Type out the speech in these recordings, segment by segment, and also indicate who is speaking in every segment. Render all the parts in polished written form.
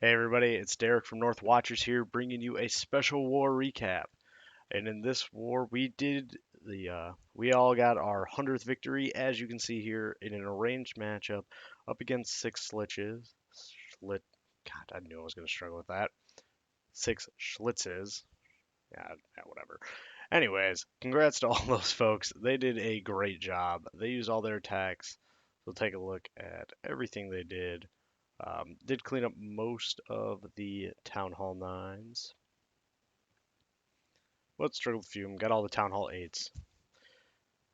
Speaker 1: Hey everybody, it's Derek from North Watchers here, bringing you a special war recap. And in this war, we all got our 100th victory, as you can see here, in an arranged matchup up against six Schlitzes. Schlit, God, I knew I was going to struggle with that. Six Schlitzes. Yeah, whatever. Anyways, congrats to all those folks. They did a great job. They used all their attacks. So take a look at everything they did. Did clean up most of the Town Hall 9s. But struggled a few. Got all the Town Hall 8s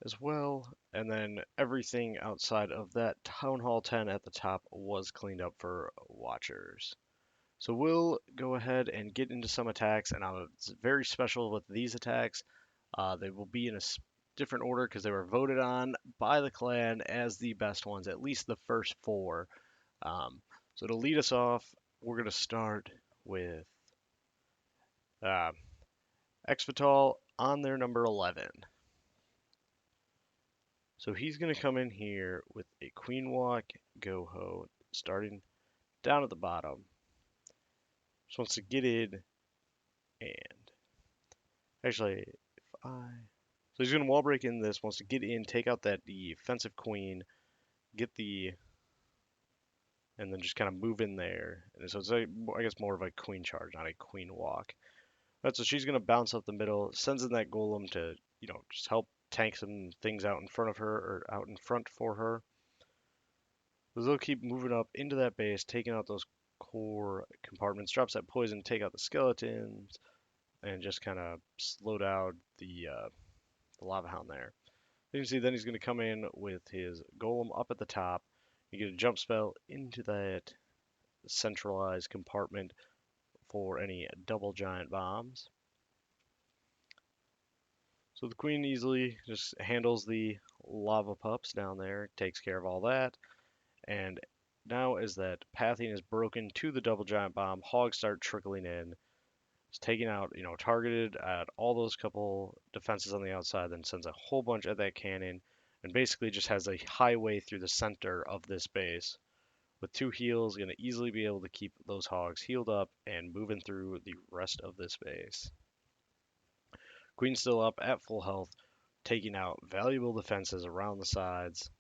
Speaker 1: as well. And then everything outside of that Town Hall 10 at the top was cleaned up for Watchers. So we'll go ahead and get into some attacks. And it's very special with these attacks. They will be in a different order because they were voted on by the clan as the best ones, at least the first four. So to lead us off, we're going to start with uh, Exvital on their number 11. So he's going to come in here with a Queen Walk Go-Ho starting down at the bottom. Just wants to get in and actually, if I. So he's going to wall break in this, wants to get in, take out that defensive queen, get the. And then just kind of move in there. And so it's, I guess, more of a queen charge, not a queen walk. Right, so she's going to bounce up the middle, sends in that golem to, just help tank some things out in front of her or out in front for her. So they'll keep moving up into that base, taking out those core compartments, drops that poison, take out the skeletons, and just kind of slow down the lava hound there. You can see then he's going to come in with his golem up at the top. You get a jump spell into that centralized compartment for any double giant bombs. So the queen easily just handles the lava pups down there, takes care of all that. And now as that pathing is broken to the double giant bomb, hogs start trickling in. It's taking out, targeted at all those couple defenses on the outside, then sends a whole bunch at that cannon, and basically just has a highway through the center of this base. With two heals, going to easily be able to keep those hogs healed up and moving through the rest of this base. Queen's still up at full health, taking out valuable defenses around the sides.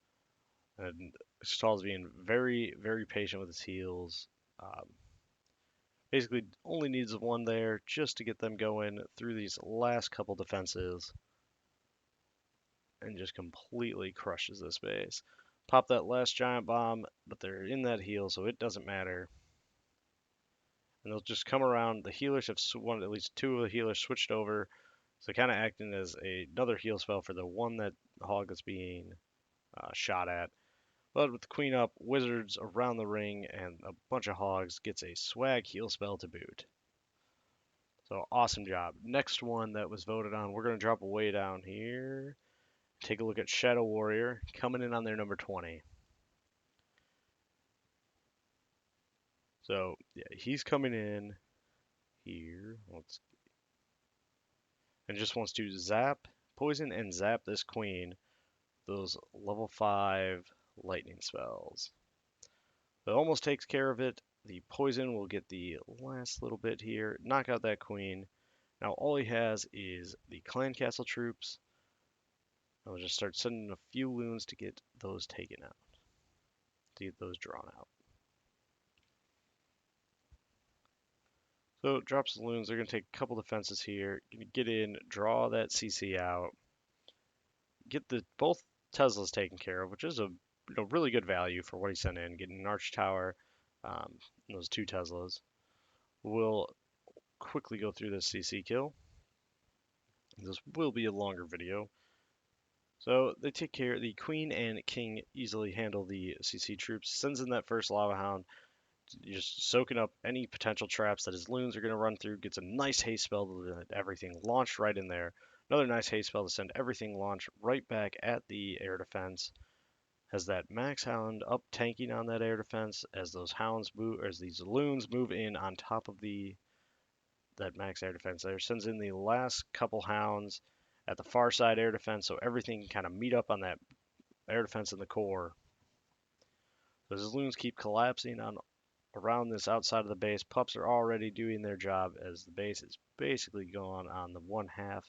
Speaker 1: And Stall's being very, very patient with his heals. Um, Basically, only needs one there just to get them going through these last couple defenses and just completely crushes this base. Pop that last giant bomb, but they're in that heal, so it doesn't matter. And they'll just come around. The healers have at least two of the healers switched over, so kind of acting as another heal spell for the one that hog that's being shot at. But with the queen up, wizards around the ring, and a bunch of hogs gets a swag heal spell to boot. So awesome job. Next one that was voted on, we're going to drop way down here. Take a look at Shadow Warrior coming in on their number 20. So yeah, he's coming in here. And just wants to zap, poison, and zap this queen. Those level 5 lightning spells. That almost takes care of it. The poison will get the last little bit here, knock out that queen. Now all he has is the clan castle troops. I'll just start sending a few loons to get those taken out, to get those drawn out. So it drops the loons. They're going to take a couple defenses here. Going to get in, draw that CC out, get the both Teslas taken care of, which is a really good value for what he sent in. Getting an arch tower, and those two Teslas. We'll quickly go through this CC kill. This will be a longer video. So they take care. The queen and king easily handle the CC troops. Sends in that first lava hound, just soaking up any potential traps that his loons are going to run through. Gets a nice haste spell to let everything launch right in there. Another nice haste spell to send everything launch right back at the air defense. Has that max hound up tanking on that air defense as those hounds move, as these loons move in on top of that max air defense there. Sends in the last couple hounds at the far side air defense, so everything can kind of meet up on that air defense in the core. Those loons keep collapsing on around this outside of the base. Pups are already doing their job as the base is basically gone on the one half,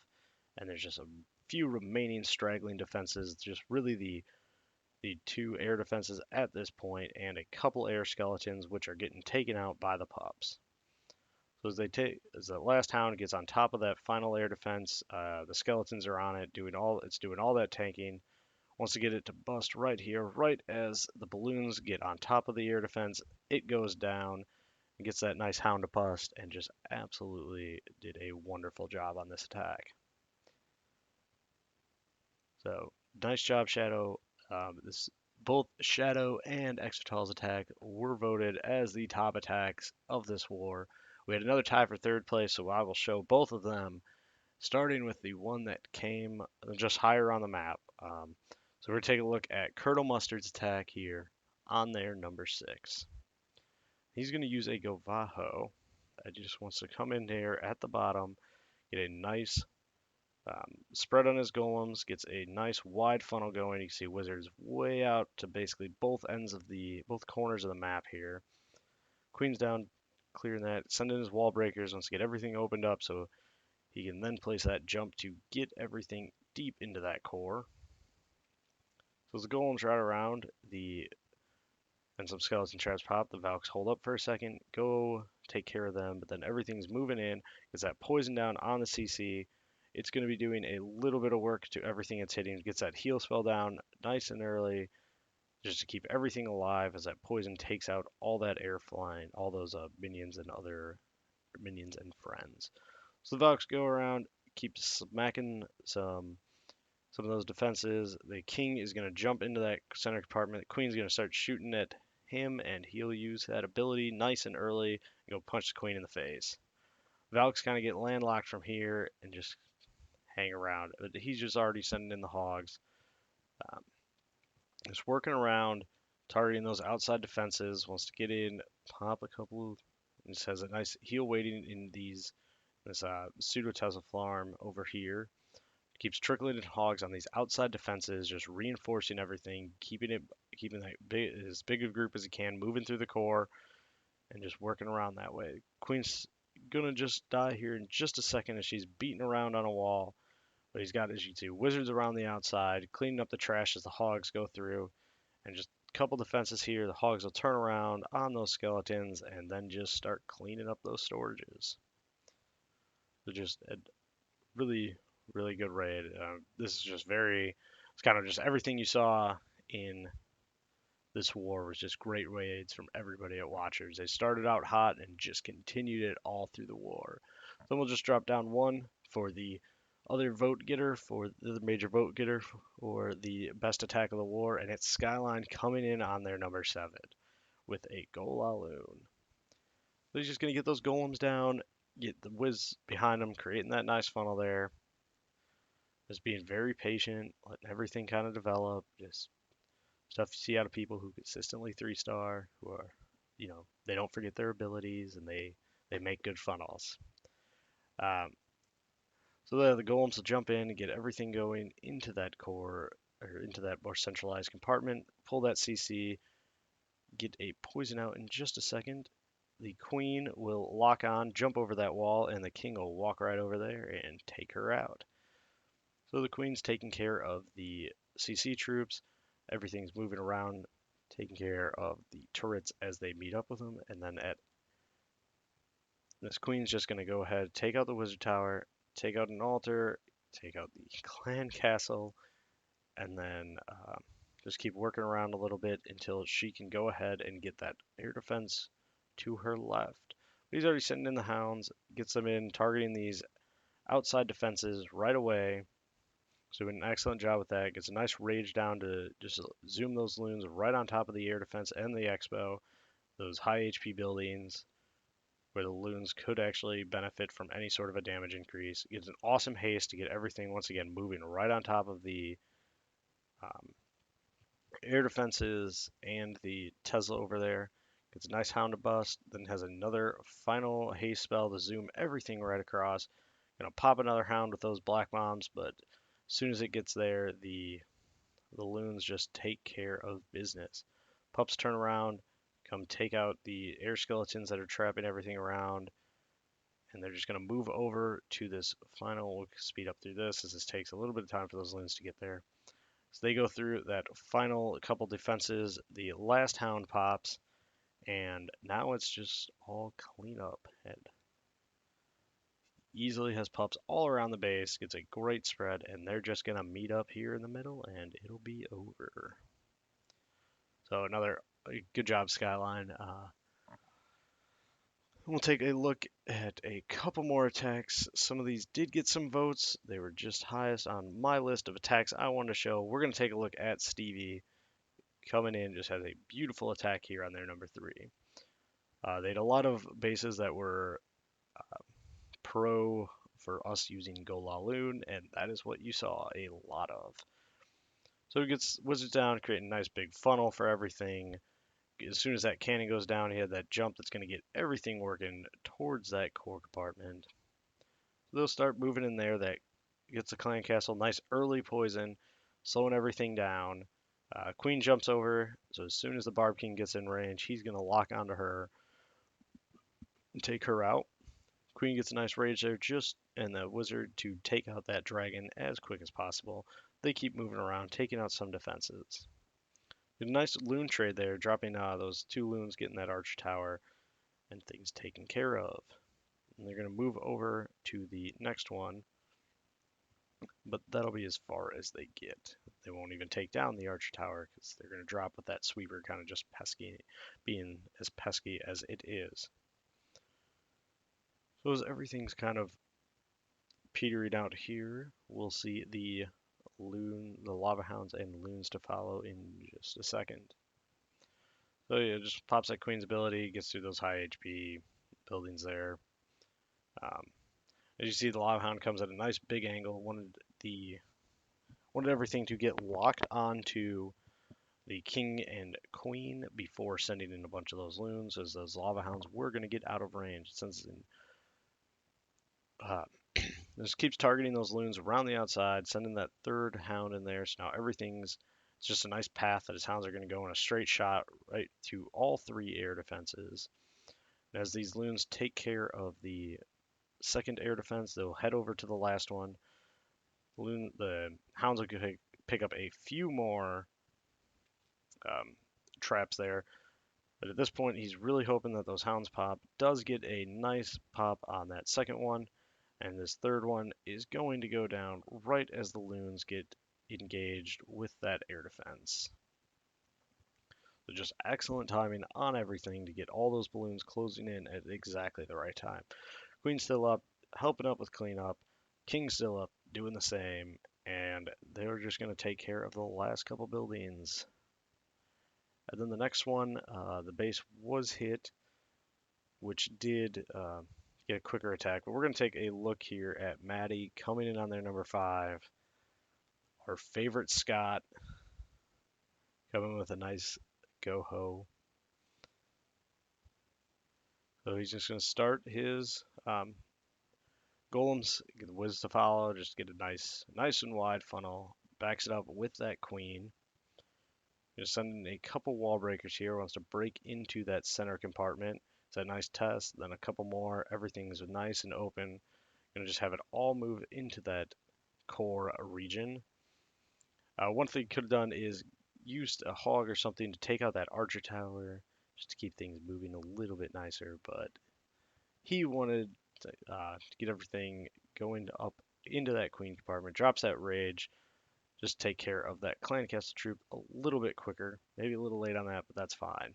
Speaker 1: and there's just a few remaining straggling defenses. Just really the two air defenses at this point, and a couple air skeletons which are getting taken out by the pups. So as the last hound gets on top of that final air defense, the skeletons are on it, doing all that tanking. Wants to get it to bust right here, right as the balloons get on top of the air defense. It goes down and gets that nice hound to bust, and just absolutely did a wonderful job on this attack. So nice job, Shadow. This both Shadow and Exertal's attack were voted as the top attacks of this war. We had another tie for third place, so I will show both of them, starting with the one that came just higher on the map. So we're going to take a look at Colonel Mustard's attack here on their number 6. He's going to use a Govaho. He just wants to come in there at the bottom, get a nice spread on his golems, gets a nice wide funnel going. You can see Wizards way out to basically both corners of the map here. Queen's down, clearing that, sending his wall breakers, wants to get everything opened up so he can then place that jump to get everything deep into that core. So as the golems right around, and some skeleton traps pop, the Valks hold up for a second, go take care of them, but then everything's moving in, gets that poison down on the CC. It's going to be doing a little bit of work to everything it's hitting, gets that heal spell down nice and early, just to keep everything alive as that poison takes out all that air flying, all those minions and other minions and friends. So the Valks go around, keep smacking some of those defenses. The king is going to jump into that center compartment. The queen's going to start shooting at him, and he'll use that ability nice and early and go punch the queen in the face. Valk's kind of get landlocked from here and just hang around. But he's just already sending in the hogs. Um, just working around, targeting those outside defenses. Wants to get in, pop a couple. Just has a nice heal waiting in this pseudo Tesla farm over here. Keeps trickling in hogs on these outside defenses, just reinforcing everything, keeping that as big a group as he can, moving through the core, and just working around that way. Queen's gonna just die here in just a second as she's beating around on a wall, but he's got, as you can see, wizards around the outside, cleaning up the trash as the hogs go through, and just a couple defenses here. The hogs will turn around on those skeletons and then just start cleaning up those storages. So just really, really good raid. This is just it's kind of just everything you saw in this war was just great raids from everybody at Watchers. They started out hot and just continued it all through the war. Then we'll just drop down one for the other vote getter, for the major vote getter for the best attack of the war, and it's Skyline coming in on their number 7 with a Golaloon. So he's just going to get those golems down, get the whiz behind him, creating that nice funnel there. Just being very patient, letting everything kind of develop. Just stuff you see out of people who consistently 3-star, who are, they don't forget their abilities and they make good funnels. So the golems will jump in and get everything going into that core, or into that more centralized compartment, pull that CC, get a poison out in just a second. The queen will lock on, jump over that wall, and the king will walk right over there and take her out. So the queen's taking care of the CC troops. Everything's moving around, taking care of the turrets as they meet up with them. And then this queen's just going to go ahead, take out the wizard tower, take out an altar, take out the clan castle, and then just keep working around a little bit until she can go ahead and get that air defense to her left. But he's already sending in the hounds, gets them in, targeting these outside defenses right away. So doing an excellent job with that. Gets a nice rage down to just zoom those loons right on top of the air defense and the expo. Those high HP buildings where the loons could actually benefit from any sort of a damage increase. Gets an awesome haste to get everything once again moving right on top of the air defenses and the Tesla over there. Gets a nice hound to bust. Then has another final haste spell to zoom everything right across. Gonna pop another hound with those black bombs, but as soon as it gets there, the loons just take care of business. Pups turn around, come take out the air skeletons that are trapping everything around, and they're just going to move over to this final. We'll speed up through this as this takes a little bit of time for those loons to get there. So they go through that final couple defenses. The last hound pops, and now it's just all cleanup. And easily has pups all around the base, gets a great spread, and they're just going to meet up here in the middle, and it'll be over. So another good job, Skyline. We'll take a look at a couple more attacks. Some of these did get some votes. They were just highest on my list of attacks I wanted to show. We're going to take a look at Stevie coming in. Just has a beautiful attack here on their number 3. They had a lot of bases that were pro for us using Go La Loon, and that is what you saw a lot of. So he gets Wizards down, creating a nice big funnel for everything. As soon as that cannon goes down, he had that jump that's going to get everything working towards that core compartment. So they'll start moving in there. That gets the clan castle nice early poison, slowing everything down. Queen jumps over, so as soon as the Barb King gets in range, he's going to lock onto her and take her out. Queen gets a nice rage there, just and the wizard to take out that dragon as quick as possible. They keep moving around, taking out some defenses. A nice loon trade there, dropping those 2 loons, getting that archer tower, and things taken care of. And they're going to move over to the next one, but that'll be as far as they get. They won't even take down the archer tower because they're going to drop with that sweeper kind of just pesky, being as pesky as it is. So as everything's kind of petering out here, we'll see the lava hounds and loons to follow in just a second. So yeah, just pops that queen's ability, gets through those high HP buildings there. As you see, the lava hound comes at a nice big angle. Wanted everything to get locked onto the king and queen before sending in a bunch of those loons, as those lava hounds were going to get out of range. Since just keeps targeting those loons around the outside, sending that 3rd hound in there. So now it's just a nice path that his hounds are going to go in a straight shot right to all 3 air defenses. And as these loons take care of the 2nd air defense, they'll head over to the last one. The hounds will pick up a few more traps there. But at this point, he's really hoping that those hounds pop. Does get a nice pop on that 2nd one. And this 3rd one is going to go down right as the loons get engaged with that air defense. So just excellent timing on everything to get all those balloons closing in at exactly the right time. Queen's still up, helping up with cleanup. King's still up, doing the same. And they're just going to take care of the last couple buildings. And then the next one, the base was hit, which did get a quicker attack. But we're going to take a look here at Maddy coming in on their number 5. Our favorite Scott coming with a nice go-ho. So he's just going to start his golems, get the whiz to follow, just get a nice and wide funnel. Backs it up with that queen. Just sending a couple wall breakers here. Wants to break into that center compartment. It's a nice test. Then a couple more. Everything's nice and open. Gonna just have it all move into that core region. One thing could have done is used a hog or something to take out that archer tower, just to keep things moving a little bit nicer. But he wanted to get everything going up into that queen compartment. Drops that rage. Just take care of that clan castle troop a little bit quicker. Maybe a little late on that, but that's fine.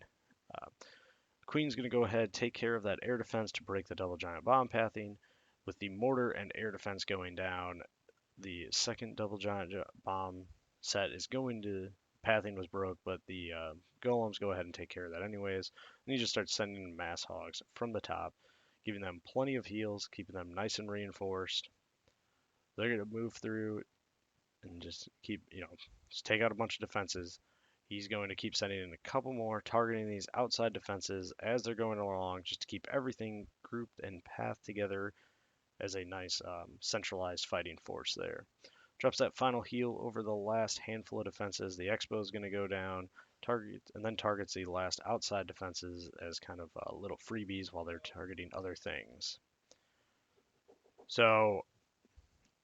Speaker 1: Queen's going to go ahead, take care of that air defense to break the double giant bomb pathing. With the mortar and air defense going down, the 2nd double giant bomb set is going to... Pathing was broke, but the golems go ahead and take care of that anyways. And you just start sending mass hogs from the top, giving them plenty of heals, keeping them nice and reinforced. They're going to move through and just keep, just take out a bunch of defenses. He's going to keep sending in a couple more, targeting these outside defenses as they're going along, just to keep everything grouped and pathed together as a nice centralized fighting force there. Drops that final heal over the last handful of defenses. The Expo is going to go down. targets the last outside defenses as kind of little freebies while they're targeting other things. So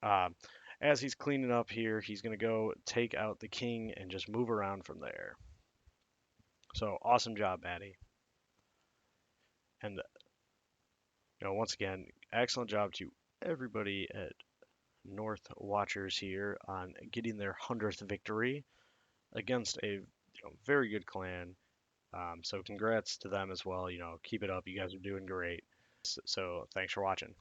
Speaker 1: um, as he's cleaning up here, he's going to go take out the king and just move around from there. So awesome job, Maddy. And once again, excellent job to everybody at North Watchers here on getting their 100th victory against a very good clan. So congrats to them as well. Keep it up. You guys are doing great. So thanks for watching.